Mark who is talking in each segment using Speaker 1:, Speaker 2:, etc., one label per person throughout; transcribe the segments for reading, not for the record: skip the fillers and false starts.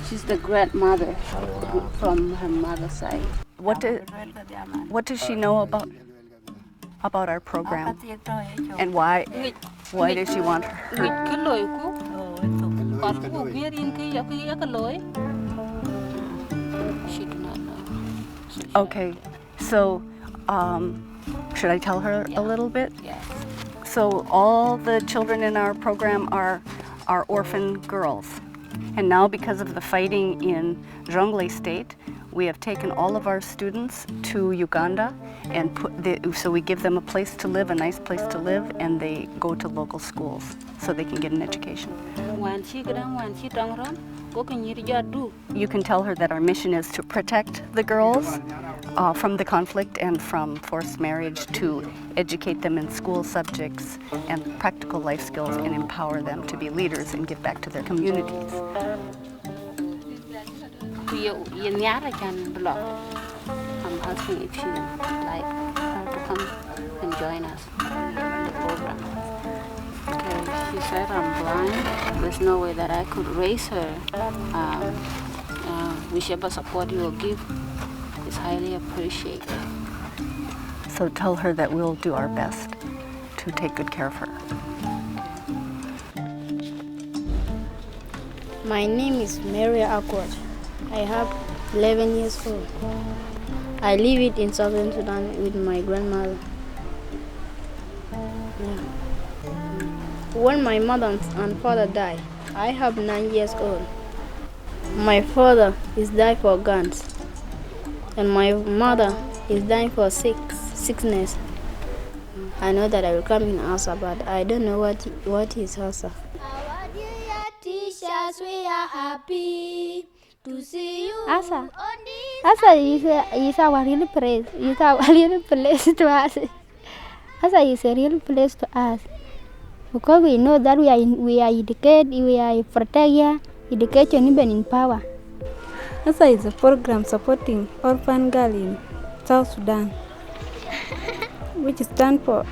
Speaker 1: She's the grandmother from her mother's side.
Speaker 2: What does she know about our program? And why does she want her?
Speaker 1: She do not know.
Speaker 2: Okay, so should I tell her a little bit?
Speaker 1: Yes.
Speaker 2: So all the children in our program are orphan girls. And now because of the fighting in Jonglei State, we have taken all of our students to Uganda and so we give them a place to live, a nice place to live, and they go to local schools so they can get an education. You can tell her that our mission is to protect the girls from the conflict and from forced marriage, to educate them in school subjects and practical life skills, and empower them to be leaders and give back to their communities.
Speaker 1: I'm asking if she would like her to come and join us in the program. Okay, she said I'm blind. There's no way that I could raise her. Whichever support you will give is highly appreciated.
Speaker 2: So tell her that we'll do our best to take good care of her.
Speaker 3: My name is Mary Accord. I have 11 years old. I live in Southern Sudan with my grandmother. Yeah. When my mother and father died, I have 9 years old. My father is died for guns, and my mother is dying for sickness. I know that I will come in Asa, but I don't know what is Asa.
Speaker 4: Our dear teachers, we are happy to see you.
Speaker 3: Asa is our real place. It's our real place to us. Asa is a real place to us because we know that we are educated, we are protected, education even in power.
Speaker 5: Asa is a program supporting orphan girls in South Sudan, which stands for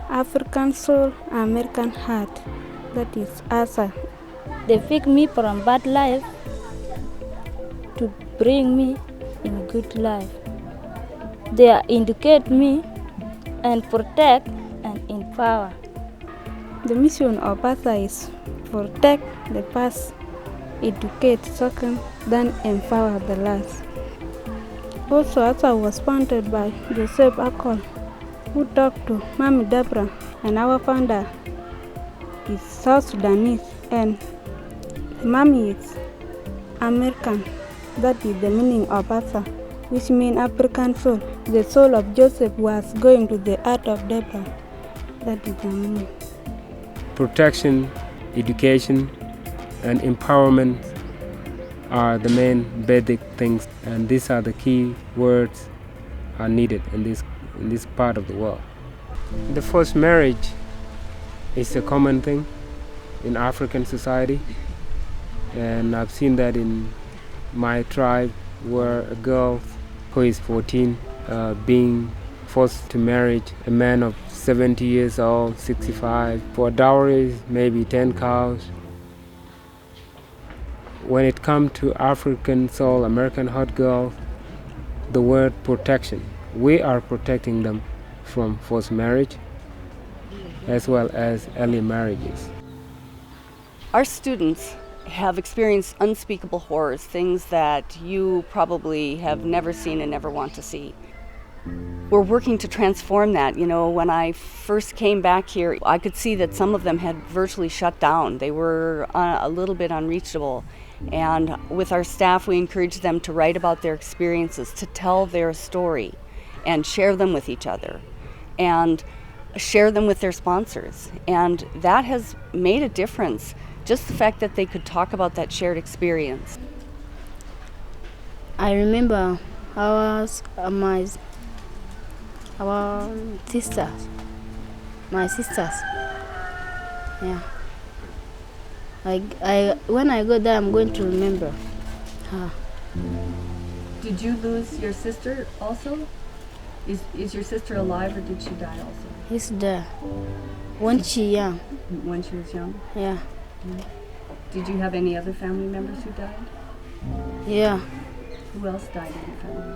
Speaker 5: African Soul, American Heart. That is ASA. They pick me from bad life to bring me in good life. They educate me and protect and empower. The mission of ASA is protect the past, educate second, then empower the last. Also, ASA was founded by Joseph Akol, who talked to Mami Deborah, and our founder is South Sudanese, and Mami is American. That is the meaning of ASA, which means African soul. The soul of Joseph was going to the heart of Deborah. That is the meaning.
Speaker 6: Protection, education, and empowerment are the main basic things, and these are the key words are needed in this part of the world. The forced marriage is a common thing in African society, and I've seen that in my tribe, where a girl who is 14 being forced to marry a man of 70 years old, 65, for dowries, maybe 10 cows. When it comes to African soul, American hot girls, the word protection, we are protecting them from forced marriage as well as early marriages.
Speaker 2: Our students have experienced unspeakable horrors, things that you probably have never seen and never want to see. We're working to transform that. You know, when I first came back here, I could see that some of them had virtually shut down. They were a little bit unreachable. And with our staff, we encourage them to write about their experiences, to tell their story and share them with each other and share them with their sponsors. And that has made a difference, just the fact that they could talk about that shared experience.
Speaker 3: I remember our sisters. Yeah. When I go there, I'm going to remember her.
Speaker 2: Did you lose your sister also? Is your sister alive, or did she die also?
Speaker 3: He's there. When she young.
Speaker 2: When she was young?
Speaker 3: Yeah.
Speaker 2: Did you have any other family members who died?
Speaker 3: Yeah.
Speaker 2: Who else died in your family?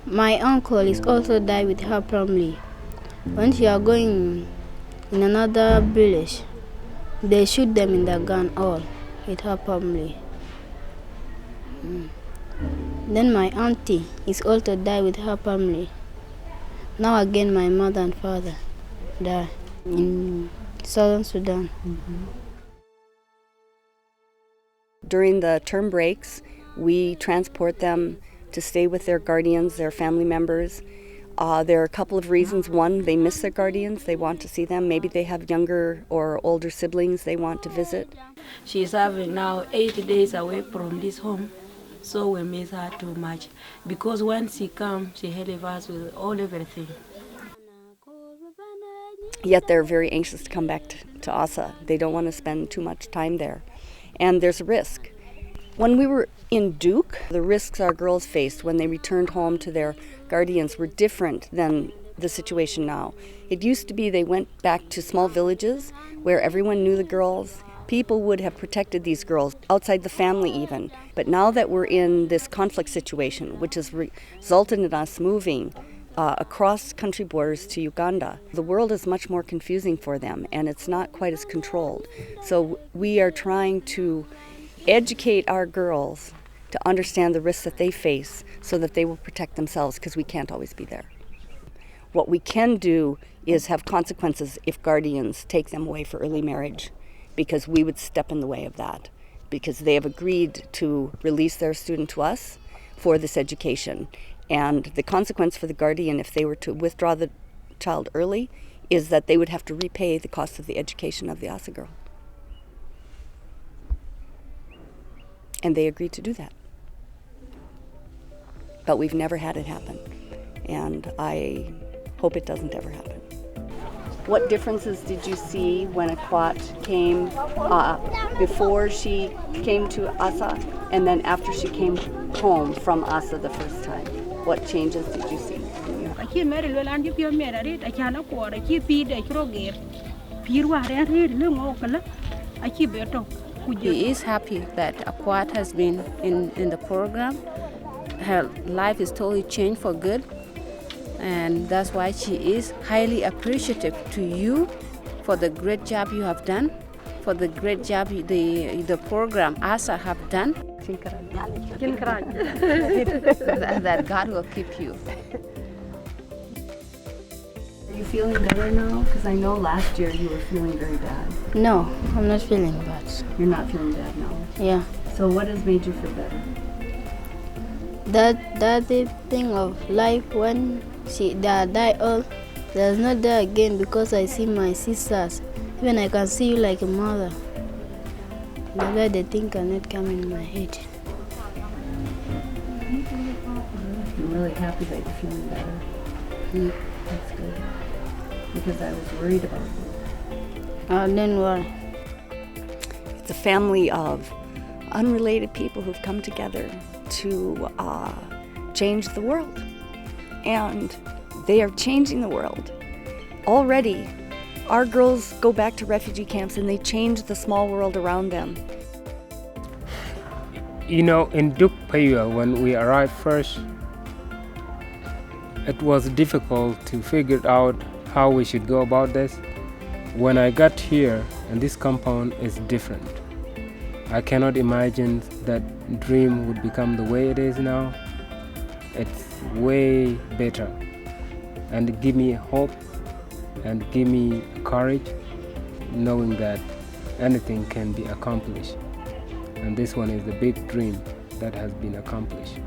Speaker 3: My uncle is also died with her family. When she are going in another village, they shoot them in the gun all with her family. Then my auntie is also died with her family. Now again my mother and father died in Southern Sudan.
Speaker 2: During the term breaks, we transport them to stay with their guardians, their family members. There are a couple of reasons. One, they miss their guardians. They want to see them. Maybe they have younger or older siblings they want to visit.
Speaker 7: She's having now 8 days away from this home, so we miss her too much. Because when she comes, she helps us with everything.
Speaker 2: Yet they're very anxious to come back to Asa. They don't want to spend too much time there. And there's a risk. When we were in Duke, the risks our girls faced when they returned home to their guardians were different than the situation now. It used to be they went back to small villages where everyone knew the girls. People would have protected these girls, outside the family even. But now that we're in this conflict situation, which has resulted in us moving across country borders to Uganda, the world is much more confusing for them, and it's not quite as controlled. So we are trying to educate our girls to understand the risks that they face so that they will protect themselves, because we can't always be there. What we can do is have consequences if guardians take them away for early marriage, because we would step in the way of that, because they have agreed to release their student to us for this education. And the consequence for the guardian, if they were to withdraw the child early, is that they would have to repay the cost of the education of the Asa girl. And they agreed to do that. But we've never had it happen. And I hope it doesn't ever happen. What differences did you see when Akwat came before she came to Asa and then after she came home from Asa the first time? What changes did you see?
Speaker 1: He is happy that Akwat has been in the program. Her life is totally changed for good. And that's why she is highly appreciative to you for the great job you have done, for the great job the program ASA have done. That God will keep you.
Speaker 2: Are you feeling better now? Because I know last year you were feeling very bad.
Speaker 3: No, I'm not feeling bad.
Speaker 2: You're not feeling bad now.
Speaker 3: Yeah.
Speaker 2: So what has made you feel better?
Speaker 3: That the thing of life when they die all, there's not there again, because I see my sisters. Even I can see you like a mother. That's why the thing cannot come in my head.
Speaker 2: I'm really happy that you're feeling better. That's good. Because I was worried about you.
Speaker 3: Don't worry.
Speaker 2: It's a family of unrelated people who've come together to change the world. And they are changing the world. Already, our girls go back to refugee camps and they change the small world around them.
Speaker 6: You know, in Duke Payua, when we arrived first, it was difficult to figure out how we should go about this. When I got here, and this compound is different. I cannot imagine that dream would become the way it is now. It's way better, and give me hope and give me courage, knowing that anything can be accomplished. And this one is the big dream that has been accomplished.